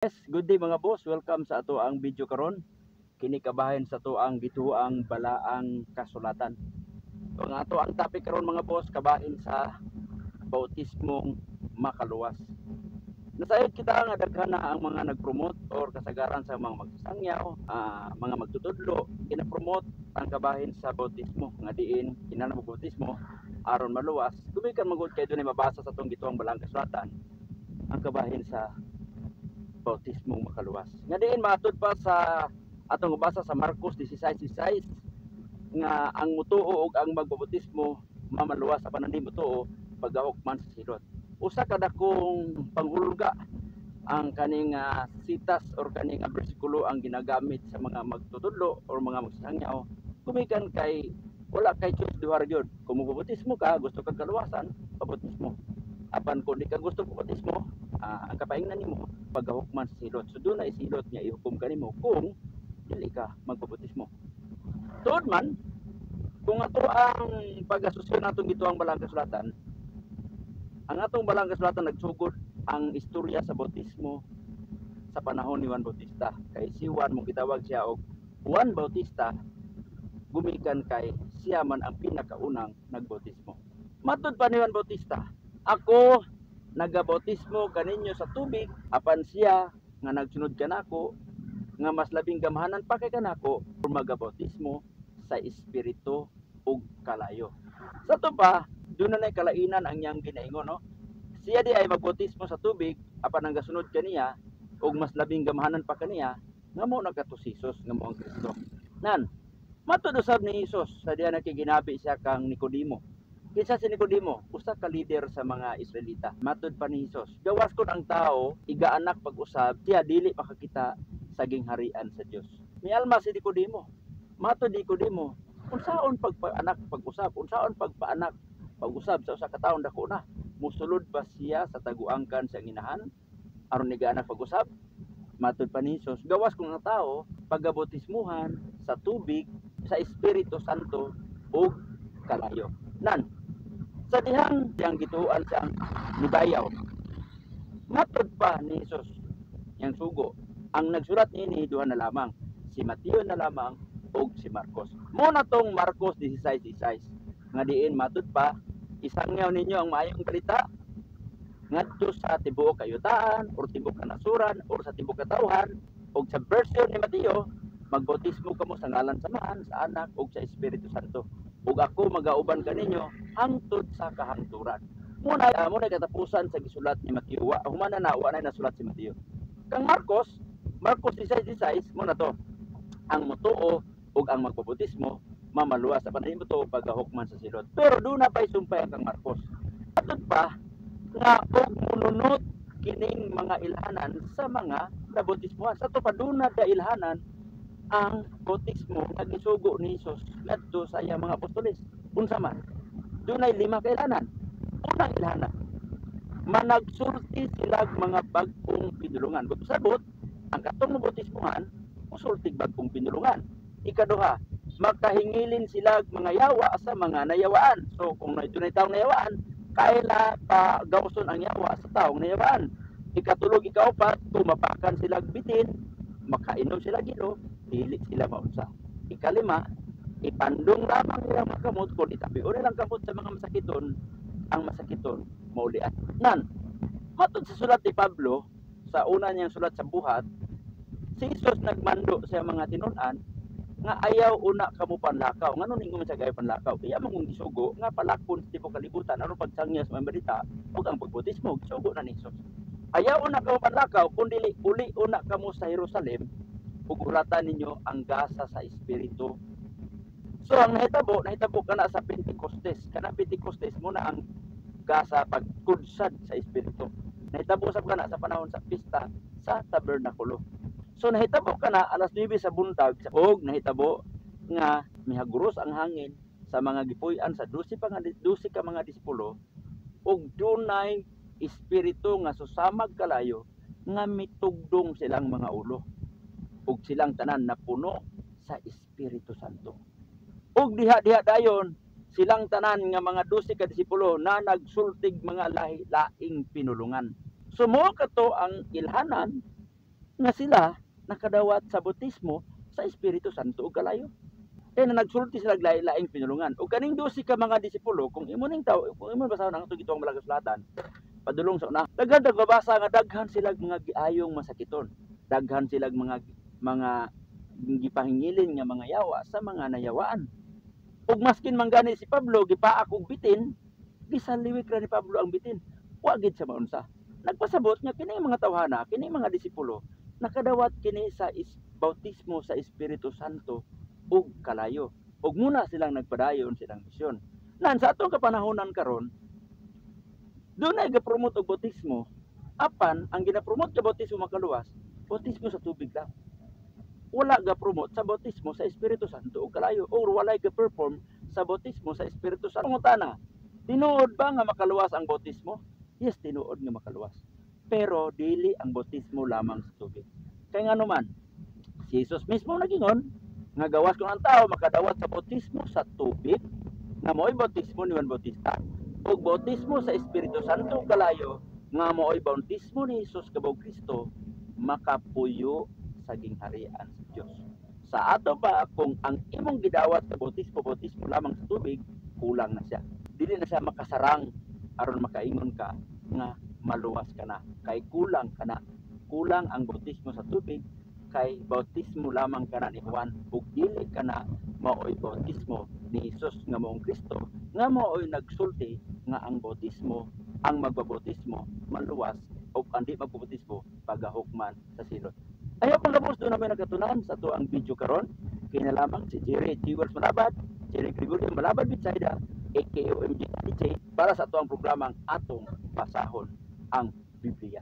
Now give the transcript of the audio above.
Yes, good day mga boss. Welcome sa ato ang video karon. Kini kabahin sa ato ang bituang balaang kasulatan. So, ang ato ang topic karon mga boss kabahin sa bautismong makaluwas. Nasayod kita nga daghan na ang mga nag-promote or kasagaran sa mga magsasangyaw, mga magtutudlo, gina-promote ang kabahin sa bautismo nga diin kinahanglan mo bautismo aron maluwas. Gumikan magud kay dunay mabasa sa atong bituang balaang kasulatan ang kabahin sa bautismong makaluwas. Nga diin matud pa sa atong basa sa Marcos 16:16 nga ang mutuo ug ang magbautismo mamaluwas sa pananding mutuo pagahok man sa silot. Usa ka dakong panghulga ang kaning sitas or kaning bersikulo ang ginagamit sa mga magtutudlo or mga magsasangyaw kumikan kay wala kay choice duhar gyud. Kung magbautismo ka, gusto kang kaluwasan, pabautismo. Apan kung di ka gusto pabautismo, ang kapaingnan nimo pagahukman sa silot. So doon na isilot niya ihukom ka nimo kung dili ka magpabautismo. Tuod man, kung ato ang pag-asosyo natong dito ang balang kasulatan, ang atong balang kasulatan nagsugod ang istorya sa bautismo sa panahon ni Juan Bautista. Kay si Juan mong gitawag siya og Juan Bautista, gumikan kay siya man ang pinakaunang nagbautismo. Matud pa ni Juan Bautista, ako nagabautismo kaninyo sa tubig apan siya nga nagsunod kanako nga mas labing gamhanan pa kay kanako magabautismo sa espiritu ug kalayo. Sa to pa, doon na kalainan ang iyang ginaingon, no? Siya di ay magbautismo sa tubig apan ang gasunod kaniya ug mas labing gamhanan pa kaniya nga mo nagkatusisos nga mo ang Kristo. Nan, matud usab ni Hesus sa diya nakiginabi siya kang Nicodemo. Kinsa si Nicodemo, usa ka leader sa mga Israelita. Matud pa ni Hesus, gawas kon ang tao igaanak pag-usab, siya dili makakita sa gingharian sa Dios. Mialma si Nicodemo. Matud Nicodemo, unsaon pagpaanak pag-usab, unsaon pagpaanak pag-usab sa usa ka tawo dako na? Musulod ba siya sa taguangkan sa inahan aron nigaanak pag-usab? Matud pa ni Hesus, gawas kung ang tao pagabautismuhan sa tubig sa Espiritu Santo ug kalayo. Nan, sa dihang gituan siyang nibayaw, matud pa ni Hesus yang sugo, ang nagsulat niini duha na lamang, si Mateo na lamang ug si Marcos. Mo na tong Marcos 16:16 nga diin matud pa, isangyaw ninyo ang maayong balita ngadto sa tibuok kayutaan or tibuok kanasuran or sa tibuok katawhan, ug sa version ni Mateo magbautismo kamo sa ngalan sa Maan, sa Anak ug sa Espiritu Santo, ug ako magauban kaninyo hangtod sa kahangturan. Muna katapusan sa gisulat ni Mateo. Humana na wa na nasulat si Mateo. Kang Marcos 16:16 mo na to, ang mutuo ug ang magbautismo mamaluwas sa panahon mutuo pagahukman sa silot. Pero doon na pa isumpay ang kang Marcos. Atod pa nga og mununot kining mga ilhanan sa mga nabautismuhan. Sa to pa doon na ilhanan ang bautismo nga gisugo ni Hesus ngadto sa iyang mga apostoles. Unsa man? Dunay 5 ka ilhanan. Unang ilhanan, managsulti sila mga bagong pinulungan. Kung sabot, ang katong bautismuhan, musultig bagong pinulungan. Ikaduha, makahingilin sila mga yawa sa mga nayawaan. So kung dunay taong nayawaan, kaila pa gawson ang yawa sa taong nayawaan. Ikatulog, ikaupat, tumapakan sila bitin, makainom sila gilo, dili sila maunsa. Ikalima, ipandong lamang nilang mga kamot kung itabion nilang kamot sa mga masakiton, ang masakiton maulian. Nan, matod sa sulat ni Pablo, sa una niyang sulat sa buhat, si Jesus nagmando sa mga tinunan nga ayaw una kamo panlakaw. Ngano ningon sa gayo panlakaw? Kaya mong gisugo nga palakon sa tipo kalibutan aron pagsangya sa mga balita ug ang pagbautismo gisugo na ni Jesus. Ayaw una kamo panlakaw kundi uli una kamo sa Jerusalem ug uratan ninyo ang gasa sa Espiritu. So ang nahitabo kana sa Pentecostes. Kana Pentecostes mo na ang gasa pagkudsad sa Espiritu. Nahitabo sa kana sa panahon sa pista sa tabernakulo. So nahitabo kana alas 9 sa buntag ug nahitabo nga mihaguros ang hangin sa mga gipuy-an sa 12 ka mga disipulo ug dunay espiritu nga susamag kalayo nga mitugdong silang mga ulo ug silang tanan napuno sa Espiritu Santo. Ug diha-diha dayon silang tanan nga mga 12 ka disipulo na nagsultig mga laing pinulungan. Sumo kato ang ilhanan nga sila nakadawat sa bautismo sa Espiritu Santo ug kalayo. Kaya na nagsulti sila lain-laing pinulungan. O kaning 12 ka mga disipulo, kung imo ning tawo, kung imo basahon ang atong gituong Balagaslatan, padulong sa una, daghan nagbabasa nga daghan sila mga giayong masakiton. Daghan sila mga gipahingilin nga mga yawa sa mga nayawaan. Ug maskin man gani si Pablo gipaak og bitin, gisaliwik ra ni Pablo ang bitin. Wa gid sa maunsa. Nagpasabot nga kini mga tawhana, kini mga disipulo nakadawat kini sa bautismo sa Espiritu Santo ug kalayo. Ug muna silang nagpadayon silang misyon. Nan sa atong kapanahonan karon, doon ay gapromote og bautismo. Apan ang ginapromote nga bautismo makaluwas, bautismo sa tubig lang. Wala ga-promote sa bautismo sa Espiritu Santo ug kalayo, or wala ga-perform sa bautismo sa Espiritu Santo. Ngutana, tinuod ba nga makaluwas ang bautismo? Yes, tinuod nga makaluwas. Pero dili ang bautismo lamang sa tubig. Kay ngano man, si Jesus mismo nagingon nga gawas kung ang tao makadawat sa bautismo sa tubig, nga mo'y bautismo ni Juan Bautista, ug bautismo sa Espiritu Santo kalayo, nga mo'y bautismo ni Jesus kabaw Kristo, makapuyo sa gingharian sa Dios. Sa ato pa, kung ang imong gidawat sa bautismo lamang sa tubig, kulang na siya. Dili na siya makasarang aron makaingon ka nga maluwas ka na. Kay kulang ka na. Kulang ang bautismo sa tubig, kay bautismo lamang ka na ni Juan, ug dili ka na mao'y bautismo ni Jesus nga moong Kristo, nga mao'y nagsulti nga ang bautismo, ang magbabautismo maluwas, ug ang di magbabautismo pagahukman sa silot. Ayaw pang labos doon namin nagkatunan sa to ang video karon. Kaya na lamang si Jerry Tiwers Malabad, Jerry Gregorio Malabad Bitsaida, aka OMG DJ, para sa to ang programang atong basahon ang Biblia.